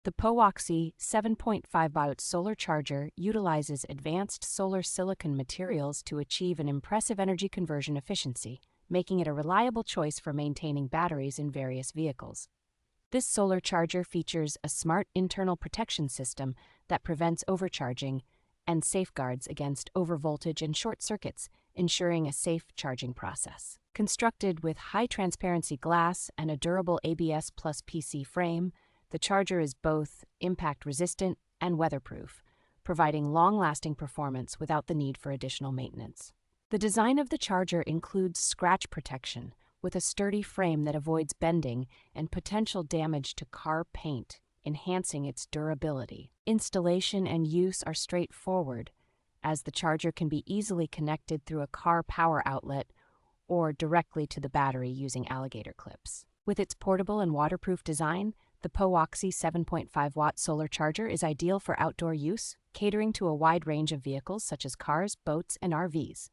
The POWOXI 7.5W solar charger utilizes advanced solar silicon materials to achieve an impressive energy conversion efficiency, making it a reliable choice for maintaining batteries in various vehicles. This solar charger features a smart internal protection system that prevents overcharging and safeguards against overvoltage and short circuits, ensuring a safe charging process. Constructed with high-transparency glass and a durable ABS+PC frame, the charger is both impact-resistant and weatherproof, providing long-lasting performance without the need for additional maintenance. The design of the charger includes scratch protection, with a sturdy frame that avoids bending and potential damage to car paint, enhancing its durability. Installation and use are straightforward, as the charger can be easily connected through a car power outlet or directly to the battery using alligator clips. With its portable and waterproof design, the POWOXI 7.5W solar charger is ideal for outdoor use, catering to a wide range of vehicles such as cars, boats, and RVs.